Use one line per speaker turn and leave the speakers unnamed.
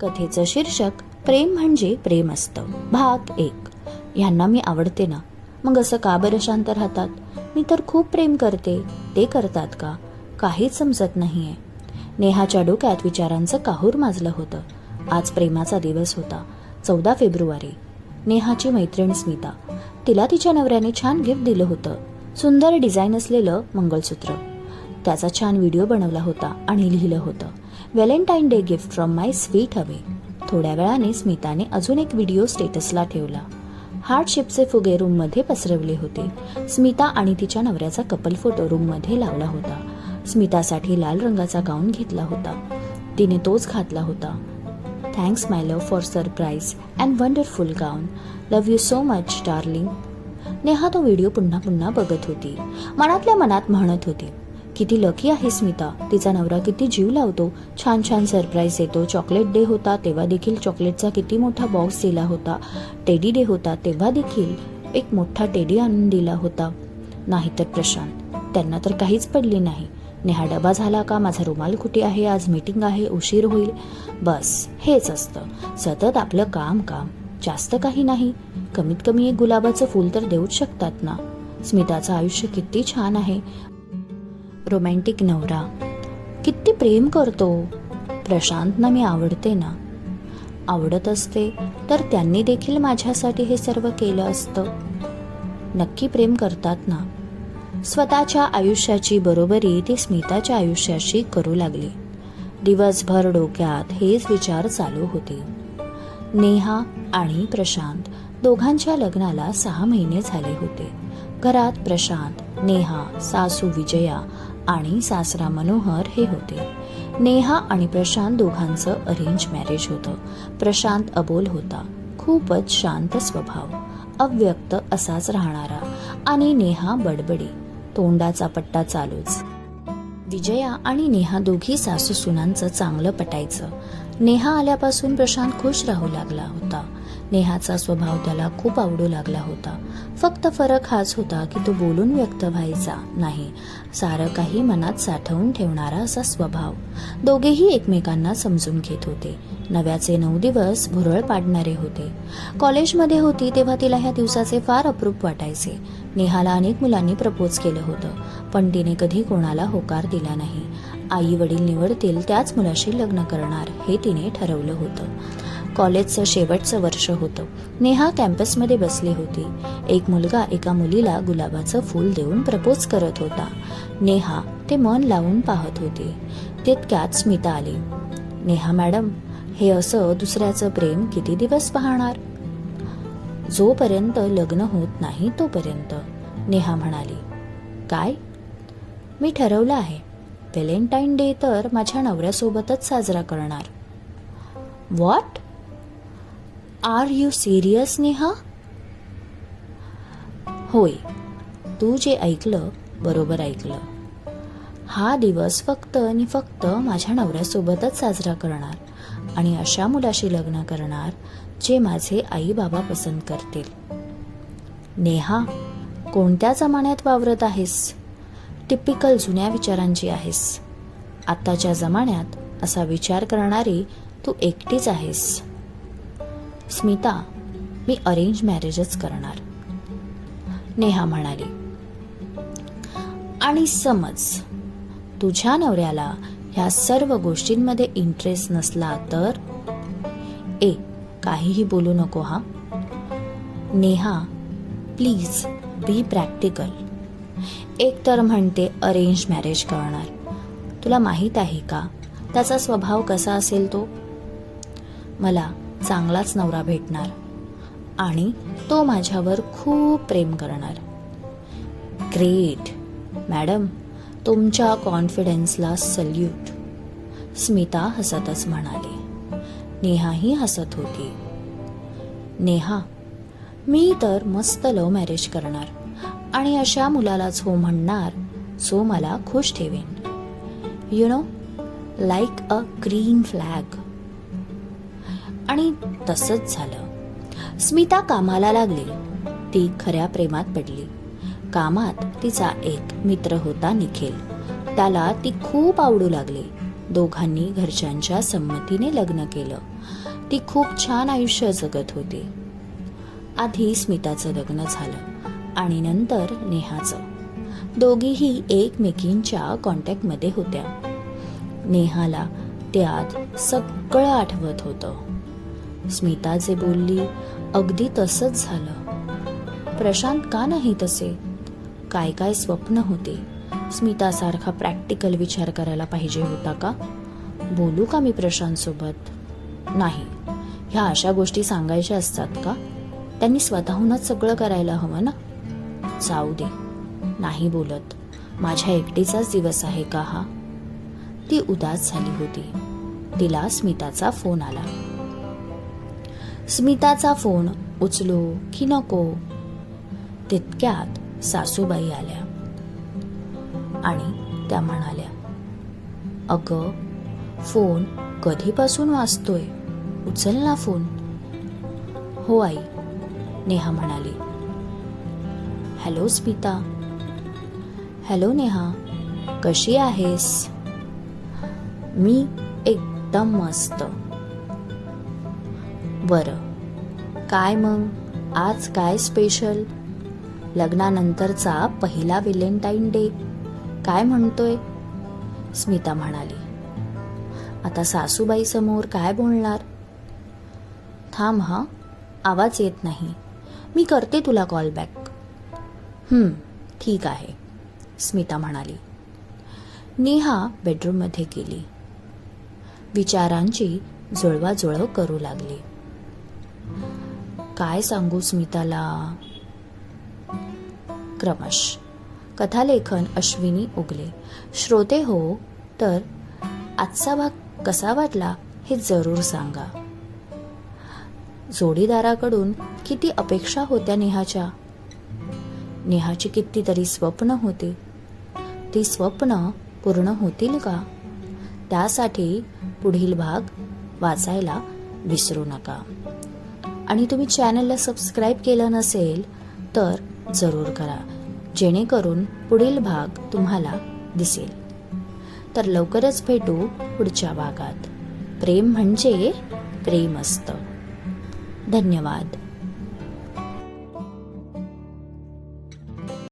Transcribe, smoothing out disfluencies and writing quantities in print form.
कथेचं शीर्षक प्रेम म्हणजे प्रेम असतं, भाग 1. ह्यांना मी आवडते ना, मग असं का बरं शांत राहतात? मी तर खूप प्रेम करते, ते करतात का? काहीच समजत नाहीये. नेहाच्या डोक्यात विचारांचं काहूर माजलं होतं. आज प्रेमाचा दिवस होता, 14 फेब्रुवारी. नेहाची मैत्रीण स्मिता, तिला तिच्या नवऱ्याने छान गिफ्ट दिलं होतं. सुंदर डिझाईन असलेलं मंगळसूत्र. त्याचा छान व्हिडिओ बनवला होता आणि लिहिलं होतं, Valentine day gift from my sweet हवे. थोड्या वेळाने स्मिताने अजून एक व्हिडिओ स्टेटसला ठेवला. हार्टशेपचे फुगे रूममध्ये पसरवले होते. स्मिता आणि तिच्या नवऱ्याचा कपल फोटो रूममध्ये लावला होता. स्मितासाठी लाल रंगाचा गाऊन घेतला होता. तिने तोच घातला होता. Thanks my love for surprise and wonderful gown. Love you so much darling. Neha तो व्हिडिओ पुन्हा पुन्हा बघत होती. मनातल्या मनात म्हणत होती, किती लकी आहे स्मिता. तिचा नवरा किती जीव लावतो. छान छान सरप्राईज देतो. चॉकलेट डे होता तेव्हा देखील चॉकलेटचा किती मोठा बॉक्स दिला होता. टेडी डे होता तेव्हा देखील एक मोठा टेडी आणून दिला होता. नाहीतर प्रशांत, त्यांना तर काहीच पडली नाही. नेहा डबा झाला का? माझा रुमाल कुठे आहे? आज मीटिंग आहे, उशीर होईल. बस हेच असतं सतत आपलं काम काम, जास्त काही नाही. कमीत कमी एक गुलाबाचं फूल तर देऊच शकतात ना. स्मिताचं आयुष्य किती छान आहे. रोमॅन्टिक नवरा, किती प्रेम करतो. प्रशांतना मी आवडते ना. आवडत असते तर त्यांनी देखील माझ्यासाठी हे सर्व केलं असतं. नक्की प्रेम करतात ना. स्वतःच्या आयुष्याची बरोबरी ती स्मिताच्या आयुष्याशी करू लागली. दिवसभर डोक्यात हेच विचार चालू होते. नेहा आणि प्रशांत दोघांच्या लग्नाला 6 महिने झाले होते. घरात प्रशांत, नेहा, सासू विजया आणि सासरा मनोहर हे होते. नेहा आणि प्रशांत दोघांचं अरेंज मॅरेज होतं. प्रशांत अबोल होता, खूपच शांत स्वभाव, अव्यक्त असाच राहणारा. आणि नेहा बडबडी, तोंडाचा पट्टा चालूच. विजया आणि नेहा दोघी सासू सुनांचं चांगलं पटायचं. नेहा आल्यापासून प्रशांत खुश राहू लागला होता. नेहाचा स्वभाव त्याला खूप आवडू लागला होता. फक्त फरक हाच होता की तो बोलून व्यक्त व्हायचा नाही. सारं काही मनात साठवून ठेवणारा असा स्वभाव. दोघेही एकमेकांना समजून घेत होते. नव्याचे 9 दिवस भुरळ पाडणारे होते. कॉलेजमध्ये होती तेव्हा तिला ह्या दिवसाचे फार अप्रूप वाटायचे. नेहाला अनेक मुलांनी प्रपोज केलं होतं, पण तिने कधी कोणाला होकार दिला नाही. आई वडील निवडतील त्याच मुलाशी लग्न करणार हे तिने ठरवलं होतं. कॉलेजचं शेवटचं वर्ष होतं. नेहा कॅम्पसमध्ये बसली होती. एक मुलगा एका मुलीला गुलाबाचं फूल देऊन प्रपोज करत होता. नेहा ते मन लावून पाहत होती. तितक्यात स्मिता आली. नेहा मॅडम, हे असं दुसऱ्याचं प्रेम किती दिवस पाहणार? जोपर्यंत लग्न होत नाही तोपर्यंत, नेहा म्हणाली. काय? मी ठरवलं आहे, व्हॅलेंटाईन डे तर माझ्या नवऱ्यासोबतच साजरा करणार. What? Are you serious Neha? होय, तू जे ऐकलं बरोबर ऐकलं. हा दिवस फक्त आणि फक्त माझ्या नवऱ्यासोबतच साजरा करणार आणि अशा मुलाशी लग्न करणार जे माझे आई बाबा पसंत करतील. नेहा, कोणत्या जमान्यात वावरत आहेस? टिपिकल जुन्या विचारांची आहेस. आत्ताच्या जमान्यात असा विचार करणारी तू एकटीच आहेस. स्मिता, मी अरेंज मॅरेजच करणार, नेहा म्हणाली. आणि समज तुझ्या नवऱ्याला ह्या सर्व गोष्टींमध्ये इंटरेस्ट नसला तर? काहीही बोलू नको हा. Neha, please be practical. एक तर म्हणते अरेंज मॅरेज करणार. तुला माहीत आहे का त्याचा स्वभाव कसा असेल तो? मला चांगलाच नवरा भेटणार आणि तो माझ्यावर खूप प्रेम करणार. ग्रेट मॅडम, तुमच्या कॉन्फिडन्सला सल्यूट, स्मिता हसतच म्हणाली. नेहाही हसत होती. नेहा, मी तर मस्त लव्ह मॅरेज करणार आणि अशा मुलालाच हो म्हणणार जो मला खुश ठेवेन. You know, like a green flag. आणि तसंच झालं. स्मिता कामाला लागली. ती खऱ्या प्रेमात पडली. कामात तिचा एक मित्र होता निखिल. त्याला ती खूप आवडू लागली. दोघांनी घरच्यांच्या संमतीने लग्न केलं. ती खूप छान आयुष्य जगत होती. आधी स्मिताचं लग्न झालं आणि नंतर नेहाचं. दोघीही एकमेकींच्या कॉन्टॅक्टमध्ये होत्या. नेहाला त्यात सगळं आठवत होतं. स्मिता जे बोलली अगदी तसंच झालं. प्रशांत का नाही तसे? काय काय स्वप्न होते? स्मितासारखा प्रॅक्टिकल विचार करायला पाहिजे होता का? बोलू का मी प्रशांत सोबत? नाही, ह्या अशा गोष्टी सांगायच्या असतात का? त्यांनी स्वतःहूनच सगळं करायला हवं ना. जाऊ दे, नाही बोलत. माझ्या एकटीचाच दिवस आहे का हा? ती उदास झाली होती. तिला स्मिताचा फोन आला. स्मिताचा फोन उचलू की नको? तितक्यात सासूबाई आल्या आणि त्या म्हणाल्या, अगं, फोन कधीपासून वाजतोय, उचल ना फोन. हो आई, नेहा म्हणाली. हॅलो स्मिता. हॅलो नेहा, कशी आहेस? मी एकदम मस्त. बरं, काय मग आज काय स्पेशल? लग्नानंतरचा पहिला व्हॅलेंटाईन डे काय म्हणतोय? स्मिता म्हणाली. आता सासूबाई समोर काय बोलणार? थांब हा, आवाज येत नाही. मी करते तुला कॉल बॅक. ठीक आहे, स्मिता म्हणाली. नेहा बेडरूममध्ये गेली. विचारांची जुळवाजुळव करू लागली. काय सांगू स्मिताला? क्रमश कथालेखन अश्विनी उगले. श्रोते हो, तर आजचा भाग कसा वाटला हे जरूर सांगा. जोडीदाराकडून किती अपेक्षा होत्या नेहाच्या? नेहाची कितीतरी स्वप्न होती. ती स्वप्न पूर्ण होतील का? त्यासाठी पुढील भाग वाचायला विसरू नका. आणि तुम्ही चॅनलला सबस्क्राईब केलं नसेल तर जरूर करा, जेणेकरून पुढील भाग तुम्हाला दिसेल. तर लवकरच भेटू पुढच्या भागात. प्रेम म्हणजे प्रेम असतं. धन्यवाद.